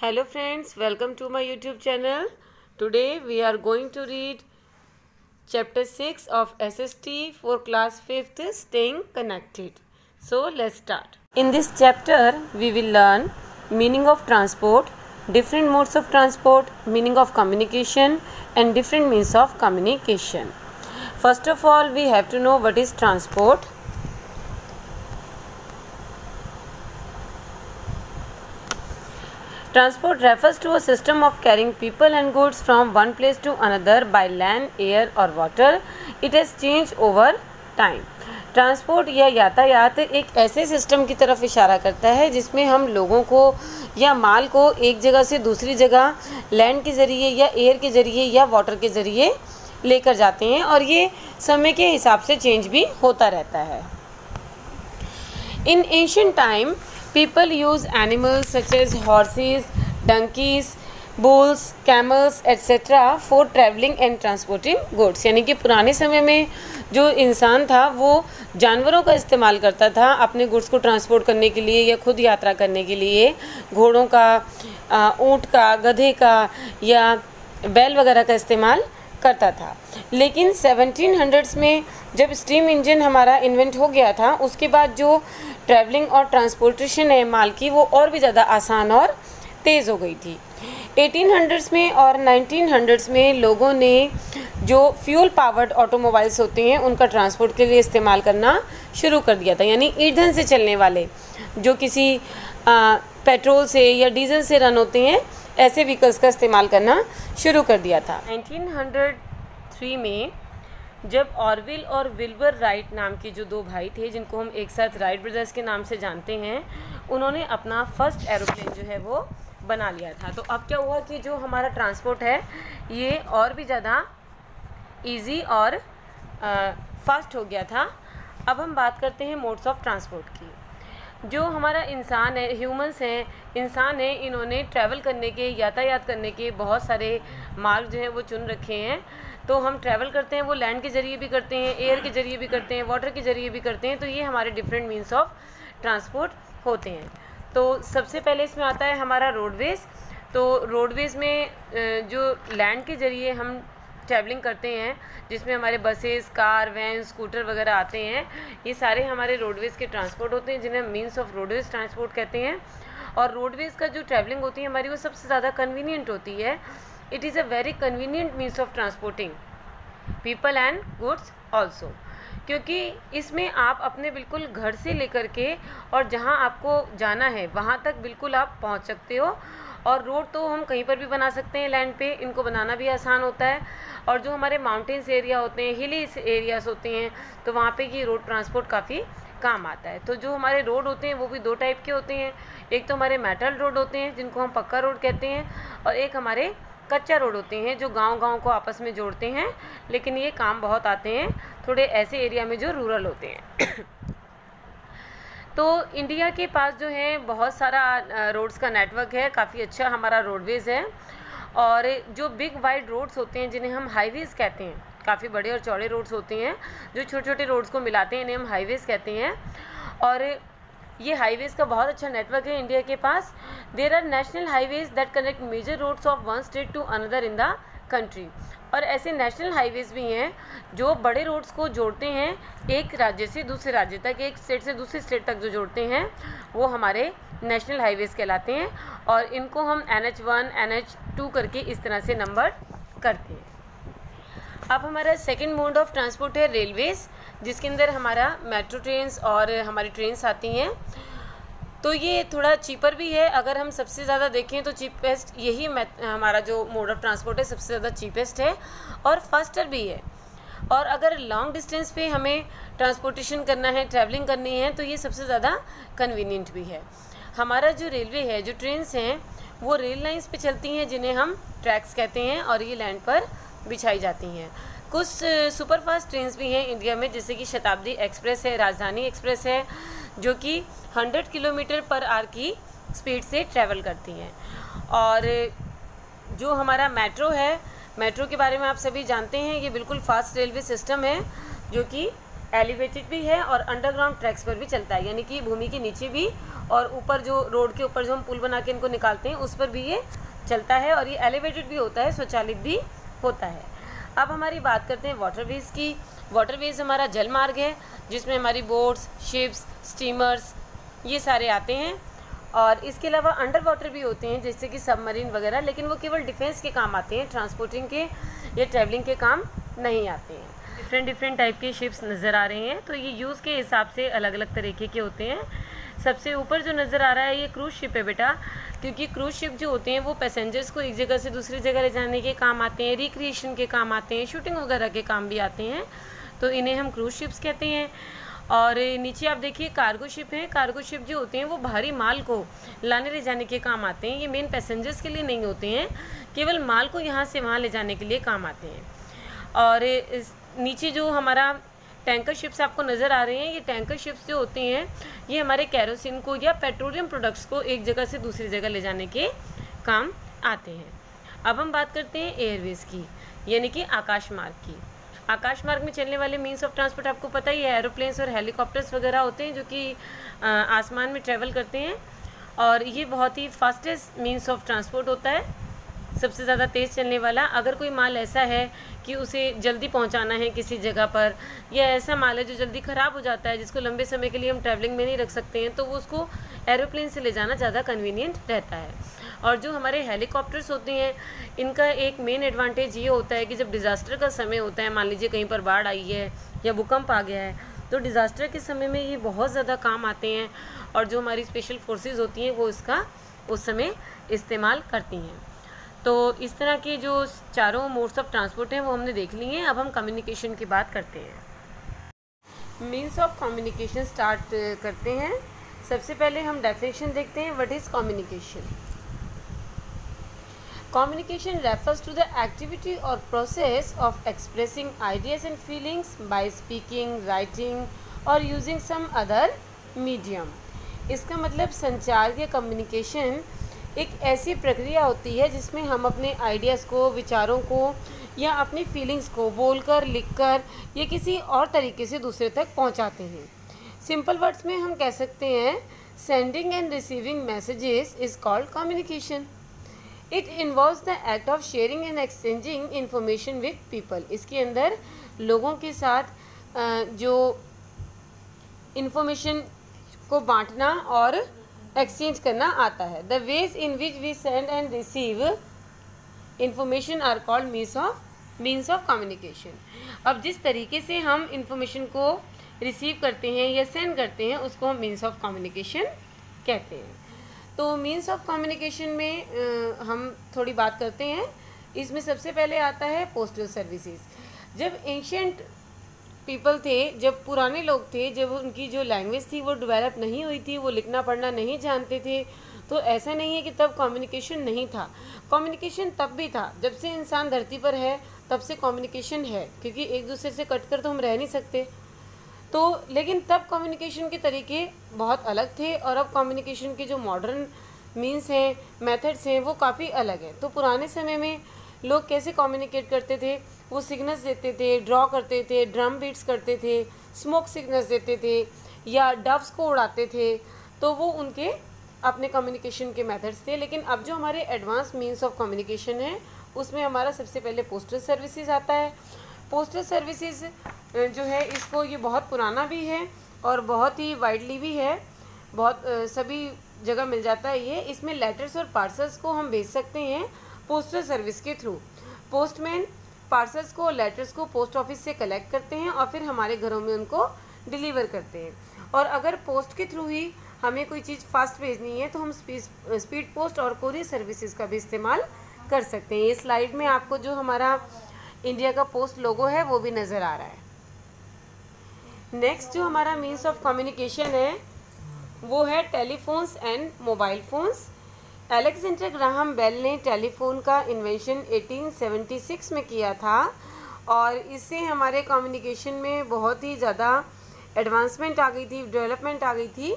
Hello friends, welcome to my YouTube channel. Today we are going to read chapter 6 of SST for class 5th, Staying Connected. So let's start. In this chapter we will learn meaning of transport, different modes of transport, meaning of communication and different means of communication. First of all, we have to know what is transport. Transport refers to a system of carrying people and goods from one place to another by land, air or water. It has changed over time. Transport या यातायात एक ऐसे system की तरफ इशारा करता है जिसमें हम लोगों को या माल को एक जगह से दूसरी जगह लैंड के ज़रिए या एयर के ज़रिए या वाटर के ज़रिए लेकर जाते हैं और ये समय के हिसाब से चेंज भी होता रहता है. इन ancient time people use animals such as horses, donkeys, bulls, camels, etc. for traveling and transporting goods. यानी कि पुराने समय में जो इंसान था वो जानवरों का इस्तेमाल करता था अपने गुड्स को ट्रांसपोर्ट करने के लिए या खुद यात्रा करने के लिए. घोड़ों का, ऊँट का, गधे का या बैल वगैरह का इस्तेमाल करता था. लेकिन 1700s में जब स्टीम इंजन हमारा इन्वेंट हो गया था उसके बाद जो ट्रैवलिंग और ट्रांसपोर्टेशन है माल की वो और भी ज़्यादा आसान और तेज़ हो गई थी. 1800s में और 1900s में लोगों ने जो फ्यूल पावर्ड ऑटोमोबाइल्स होते हैं उनका ट्रांसपोर्ट के लिए इस्तेमाल करना शुरू कर दिया था. यानी ईंधन से चलने वाले जो किसी पेट्रोल से या डीजल से रन होते हैं ऐसे व्हीकल्स का इस्तेमाल करना शुरू कर दिया था. 1903 में जब ऑरविल और विल्बर राइट नाम के जो दो भाई थे जिनको हम एक साथ राइट ब्रदर्स के नाम से जानते हैं, उन्होंने अपना फर्स्ट एरोप्लेन जो है वो बना लिया था. तो अब क्या हुआ कि जो हमारा ट्रांसपोर्ट है ये और भी ज़्यादा इजी और फास्ट हो गया था. अब हम बात करते हैं मोड्स ऑफ ट्रांसपोर्ट की. जो हमारा इंसान है, ह्यूमंस हैं, इंसान है, इन्होंने ट्रैवल करने के, यातायात करने के बहुत सारे मार्ग जो हैं वो चुन रखे हैं. तो हम ट्रैवल करते हैं वो लैंड के ज़रिए भी करते हैं, एयर के ज़रिए भी करते हैं, वाटर के ज़रिए भी करते हैं. तो ये हमारे डिफरेंट मीन्स ऑफ ट्रांसपोर्ट होते हैं. तो सबसे पहले इसमें आता है हमारा रोडवेज़. तो रोडवेज़ में जो लैंड के ज़रिए हम ट्रैवलिंग करते हैं जिसमें हमारे बसेस, कार, वैन, स्कूटर वगैरह आते हैं, ये सारे हमारे रोडवेज़ के ट्रांसपोर्ट होते हैं जिन्हें मीन्स ऑफ रोडवेज़ ट्रांसपोर्ट कहते हैं. और रोडवेज़ का जो ट्रैवलिंग होती है हमारी वो सबसे ज़्यादा कन्वीनियंट होती है. It is a very convenient means of transporting people and goods also, क्योंकि इसमें आप अपने बिल्कुल घर से लेकर के और जहाँ आपको जाना है वहाँ तक बिल्कुल आप पहुँच सकते हो. और रोड तो हम कहीं पर भी बना सकते हैं लैंड पे, इनको बनाना भी आसान होता है. और जो हमारे माउंटेन्स एरिया होते हैं, हिली एरियाज़ होते हैं, तो वहाँ पे ये रोड ट्रांसपोर्ट काफ़ी काम आता है. तो जो हमारे रोड होते हैं वो भी दो टाइप के होते हैं. एक तो हमारे मेटल रोड होते हैं जिनको हम पक्का रोड कहते हैं, और एक हमारे कच्चा रोड होते हैं जो गांव-गांव को आपस में जोड़ते हैं. लेकिन ये काम बहुत आते हैं थोड़े ऐसे एरिया में जो रूरल होते हैं. तो इंडिया के पास जो है बहुत सारा रोड्स का नेटवर्क है, काफ़ी अच्छा हमारा रोडवेज़ है. और जो बिग वाइड रोड्स होते हैं जिन्हें हम हाईवेज़ कहते हैं, काफ़ी बड़े और चौड़े रोड्स होते हैं जो छोटे छोटे रोड्स को मिलाते हैं, इन्हें हम हाईवेज़ कहते हैं. और ये हाईवेज़ का बहुत अच्छा नेटवर्क है इंडिया के पास. There are national highways that connect major roads of one state to another in the country. और ऐसे नेशनल हाईवेज़ भी हैं जो बड़े रोड्स को जोड़ते हैं एक राज्य से दूसरे राज्य तक, एक स्टेट से दूसरे स्टेट तक जो जोड़ते हैं वो हमारे नेशनल हाईवेज़ कहलाते हैं. और इनको हम NH1, NH2 करके इस तरह से नंबर करते हैं. अब हमारा सेकंड मोड ऑफ ट्रांसपोर्ट है रेलवेज़, जिसके अंदर हमारा मेट्रो ट्रेन्स और हमारी ट्रेन्स आती हैं. तो ये थोड़ा चीपर भी है. अगर हम सबसे ज़्यादा देखें तो चीपेस्ट यही हमारा जो मोड ऑफ ट्रांसपोर्ट है सबसे ज़्यादा चीपेस्ट है और फास्टर भी है. और अगर लॉन्ग डिस्टेंस पे हमें ट्रांसपोर्टेशन करना है, ट्रैवलिंग करनी है, तो ये सबसे ज़्यादा कन्वीनियंट भी है. हमारा जो रेलवे है, जो ट्रेन्स हैं वो रेल लाइंस पे चलती हैं जिन्हें हम ट्रैक्स कहते हैं और ये लैंड पर बिछाई जाती हैं. कुछ सुपरफास्ट ट्रेन्स भी हैं इंडिया में, जैसे कि शताब्दी एक्सप्रेस है, राजधानी एक्सप्रेस है, जो कि 100 किलोमीटर पर आवर की स्पीड से ट्रैवल करती हैं. और जो हमारा मेट्रो है, मेट्रो के बारे में आप सभी जानते हैं, ये बिल्कुल फास्ट रेलवे सिस्टम है जो कि एलिवेटेड भी है और अंडरग्राउंड ट्रैक्स पर भी चलता है, यानी कि भूमि के नीचे भी और ऊपर जो रोड के ऊपर जो हम पुल बना के इनको निकालते हैं उस पर भी ये चलता है, और ये एलिवेटेड भी होता है, स्वचालित भी होता है। अब हमारी बात करते हैं वाटरवेज की। वाटरवेज हमारा जल मार्ग है जिसमें हमारी बोट्स, शिप्स, स्टीमर्स ये सारे आते हैं, और इसके अलावा अंडर वाटर भी होते हैं जैसे कि सबमरीन वगैरह, लेकिन वो केवल डिफेंस के काम आते हैं, ट्रांसपोर्टिंग के या ट्रैवलिंग के काम नहीं आते हैं। डिफरेंट टाइप के शिप्स नज़र आ रहे हैं, तो ये यूज़ के हिसाब से अलग अलग तरीके के होते हैं। सबसे ऊपर जो नज़र आ रहा है ये क्रूज़ शिप है बेटा, क्योंकि क्रूज़ शिप जो होते हैं वो पैसेंजर्स को एक जगह से दूसरी जगह ले जाने के काम आते हैं, रिक्रिएशन के काम आते हैं, शूटिंग वगैरह के काम भी आते हैं, तो इन्हें हम क्रूज़ शिप्स कहते हैं। और नीचे आप देखिए कार्गो शिप है। कार्गो शिप जो होते हैं वो भारी माल को लाने ले जाने के काम आते हैं, ये मेन पैसेंजर्स के लिए नहीं होते हैं, केवल माल को यहाँ से वहाँ ले जाने के लिए काम आते हैं। और नीचे जो हमारा टैंकर शिप्स आपको नज़र आ रहे हैं, ये टैंकर शिप्स जो होते हैं ये हमारे कैरोसिन को या पेट्रोलियम प्रोडक्ट्स को एक जगह से दूसरी जगह ले जाने के काम आते हैं। अब हम बात करते हैं एयरवेज की, यानी कि आकाश मार्ग की। आकाश मार्ग में चलने वाले मीन्स ऑफ ट्रांसपोर्ट आपको पता ही है, एरोप्लेन्स और हेलीकॉप्टर्स वगैरह होते हैं जो कि आसमान में ट्रैवल करते हैं, और ये बहुत ही फास्टेस्ट मीन्स ऑफ ट्रांसपोर्ट होता है, सबसे ज़्यादा तेज़ चलने वाला। अगर कोई माल ऐसा है कि उसे जल्दी पहुंचाना है किसी जगह पर, या ऐसा माल है जो जल्दी ख़राब हो जाता है जिसको लंबे समय के लिए हम ट्रैवलिंग में नहीं रख सकते हैं, तो वो उसको एरोप्लेन से ले जाना ज़्यादा कन्वीनियंट रहता है। और जो हमारे हेलीकॉप्टर्स होते हैं इनका एक मेन एडवांटेज ये होता है कि जब डिज़ास्टर का समय होता है, मान लीजिए कहीं पर बाढ़ आई है या भूकंप आ गया है, तो डिज़ास्टर के समय में ये बहुत ज़्यादा काम आते हैं, और जो हमारी स्पेशल फोर्सेस होती हैं वो इसका उस समय इस्तेमाल करती हैं। तो इस तरह के जो चारों मोड्स ऑफ ट्रांसपोर्ट हैं वो हमने देख लिए हैं। अब हम कम्युनिकेशन की बात करते हैं। मीन्स ऑफ कम्युनिकेशन स्टार्ट करते हैं। सबसे पहले हम डेफिनेशन देखते हैं, what is communication. Communication refers to the activity or process of expressing ideas and feelings by speaking, writing or using some other medium. इसका मतलब संचार या कम्युनिकेशन एक ऐसी प्रक्रिया होती है जिसमें हम अपने आइडियाज़ को, विचारों को या अपनी फीलिंग्स को बोलकर, लिखकर या किसी और तरीके से दूसरे तक पहुंचाते हैं। सिंपल वर्ड्स में हम कह सकते हैं sending end receiving messages is called communication. It involves the act of sharing and exchanging information with people. इसके अंदर लोगों के साथ जो इन्फॉर्मेशन को बांटना और एक्सचेंज करना आता है। The ways in which we send and receive information are called means of communication. अब जिस तरीके से हम इंफॉर्मेशन को रिसीव करते हैं या सेंड करते हैं उसको हम मीन्स ऑफ कम्युनिकेशन कहते हैं। तो मीन्स ऑफ कम्युनिकेशन में हम थोड़ी बात करते हैं। इसमें सबसे पहले आता है पोस्टल सर्विसेज। जब एंशियंट पीपल थे, जब पुराने लोग थे, जब उनकी जो लैंग्वेज थी वो डेवलप नहीं हुई थी, वो लिखना पढ़ना नहीं जानते थे, तो ऐसा नहीं है कि तब कम्युनिकेशन नहीं था। कम्युनिकेशन तब भी था, जब से इंसान धरती पर है तब से कम्युनिकेशन है, क्योंकि एक दूसरे से कट कर तो हम रह नहीं सकते। तो लेकिन तब कम्युनिकेशन के तरीके बहुत अलग थे, और अब कम्युनिकेशन के जो मॉडर्न मीन्स हैं, मेथड्स हैं, वो काफ़ी अलग है। तो पुराने समय में लोग कैसे कम्युनिकेट करते थे, वो सिग्नल्स देते थे, ड्रॉ करते थे, ड्रम बीट्स करते थे, स्मोक सिग्नल्स देते थे या डव्स को उड़ाते थे, तो वो उनके अपने कम्युनिकेशन के मेथड्स थे। लेकिन अब जो हमारे एडवांस मीन्स ऑफ कम्युनिकेशन है उसमें हमारा सबसे पहले पोस्टल सर्विसेज आता है। पोस्टल सर्विसेज जो है इसको ये बहुत पुराना भी है और बहुत ही वाइडली भी है, बहुत सभी जगह मिल जाता है ये। इसमें लेटर्स और पार्सल्स को हम भेज सकते हैं पोस्टल सर्विस के थ्रू। पोस्टमैन पार्सल्स को, लेटर्स को पोस्ट ऑफिस से कलेक्ट करते हैं और फिर हमारे घरों में उनको डिलीवर करते हैं। और अगर पोस्ट के थ्रू ही हमें कोई चीज़ फास्ट भेजनी है तो हम स्पीड पोस्ट और कोरियर सर्विसेज का भी इस्तेमाल कर सकते हैं। ये स्लाइड में आपको जो हमारा इंडिया का पोस्ट लोगो है वो भी नज़र आ रहा है। नेक्स्ट जो हमारा मीन्स ऑफ कम्युनिकेशन है वो है telephones and mobile phones. Alexander Graham Bell ने टेलीफोन का इन्वेंशन 1876 में किया था और इससे हमारे कम्युनिकेशन में बहुत ही ज़्यादा एडवांसमेंट आ गई थी, डेवलपमेंट आ गई थी।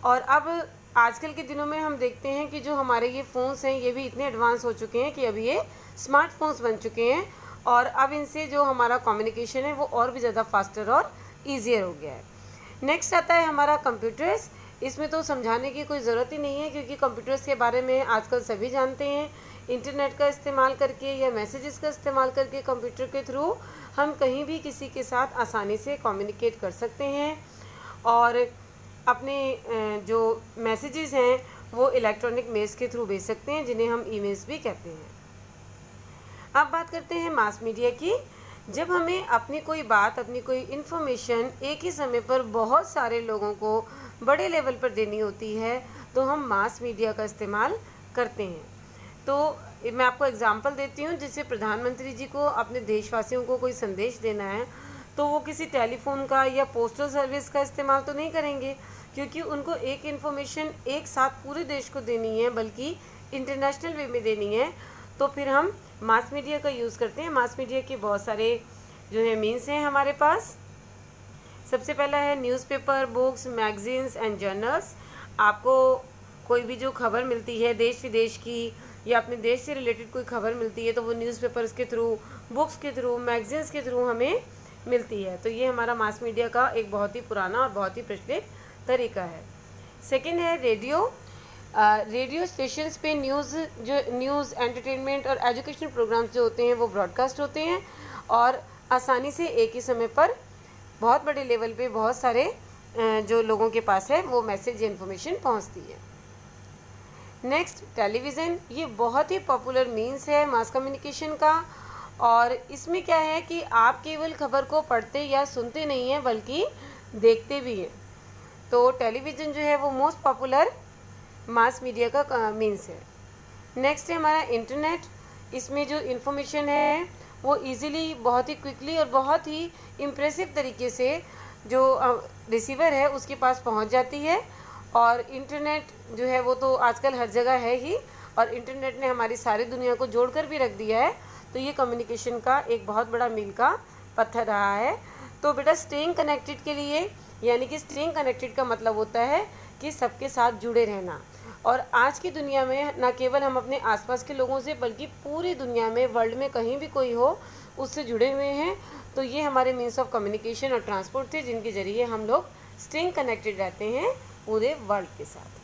और अब आजकल के दिनों में हम देखते हैं कि जो हमारे ये फ़ोन्स हैं ये भी इतने एडवांस हो चुके हैं कि अभी ये स्मार्टफोन्स बन चुके हैं और अब इनसे जो हमारा कम्युनिकेशन है वो और भी ज़्यादा फास्टर और ईजियर हो गया है। नेक्स्ट आता है हमारा कंप्यूटर्स। इसमें तो समझाने की कोई ज़रूरत ही नहीं है, क्योंकि कंप्यूटर्स के बारे में आजकल सभी जानते हैं। इंटरनेट का इस्तेमाल करके या मैसेजेस का इस्तेमाल करके कंप्यूटर के थ्रू हम कहीं भी किसी के साथ आसानी से कम्युनिकेट कर सकते हैं, और अपने जो मैसेजेस हैं वो इलेक्ट्रॉनिक मेल्स के थ्रू भेज सकते हैं, जिन्हें हम ईमेल्स भी कहते हैं। अब बात करते हैं मास मीडिया की। जब हमें अपनी कोई बात, अपनी कोई इन्फॉर्मेशन एक ही समय पर बहुत सारे लोगों को बड़े लेवल पर देनी होती है, तो हम मास मीडिया का इस्तेमाल करते हैं। तो मैं आपको एग्जांपल देती हूँ। जैसे प्रधानमंत्री जी को अपने देशवासियों को कोई संदेश देना है, तो वो किसी टेलीफोन का या पोस्टल सर्विस का इस्तेमाल तो नहीं करेंगे, क्योंकि उनको एक इन्फॉर्मेशन एक साथ पूरे देश को देनी है, बल्कि इंटरनेशनल वे में देनी है। तो फिर हम मास मीडिया का यूज़ करते हैं। मास मीडिया के बहुत सारे जो है मीन्स हैं हमारे पास। सबसे पहला है newspaper, books, magazines and journals. आपको कोई भी जो खबर मिलती है देश विदेश की, या अपने देश से रिलेटेड कोई खबर मिलती है, तो वो न्यूज़पेपर्स के थ्रू, बुक्स के थ्रू, मैगजीन्स के थ्रू हमें मिलती है। तो ये हमारा मास मीडिया का एक बहुत ही पुराना और बहुत ही प्रचलित तरीका है। सेकंड है रेडियो। रेडियो स्टेशंस पे न्यूज़ एंटरटेनमेंट और एजुकेशनल प्रोग्राम्स जो होते हैं वो ब्रॉडकास्ट होते हैं, और आसानी से एक ही समय पर बहुत बड़े लेवल पे बहुत सारे जो लोगों के पास है वो मैसेज या इन्फॉर्मेशन पहुंचती है। Next, television. ये बहुत ही पॉपुलर मीन्स है मास कम्युनिकेशन का, और इसमें क्या है कि आप केवल खबर को पढ़ते या सुनते नहीं हैं, बल्कि देखते भी हैं। तो टेलीविज़न जो है वो मोस्ट पॉपुलर मास मीडिया का मीन्स है। नेक्स्ट है हमारा इंटरनेट। इसमें जो इन्फॉर्मेशन है वो इजीली, बहुत ही क्विकली और बहुत ही इम्प्रेसिव तरीके से जो रिसीवर है उसके पास पहुंच जाती है। और इंटरनेट जो है वो तो आजकल हर जगह है ही, और इंटरनेट ने हमारी सारी दुनिया को जोड़कर भी रख दिया है। तो ये कम्युनिकेशन का एक बहुत बड़ा मील का पत्थर रहा है। तो बेटा स्टेइंग कनेक्टेड के लिए, यानी कि स्टेइंग कनेक्टेड का मतलब होता है कि सबके साथ जुड़े रहना। और आज की दुनिया में न केवल हम अपने आसपास के लोगों से, बल्कि पूरी दुनिया में, वर्ल्ड में कहीं भी कोई हो, उससे जुड़े हुए हैं। तो ये हमारे मीन्स ऑफ कम्युनिकेशन और ट्रांसपोर्ट थे, जिनके ज़रिए हम लोग स्टेइंग कनेक्टेड रहते हैं पूरे वर्ल्ड के साथ।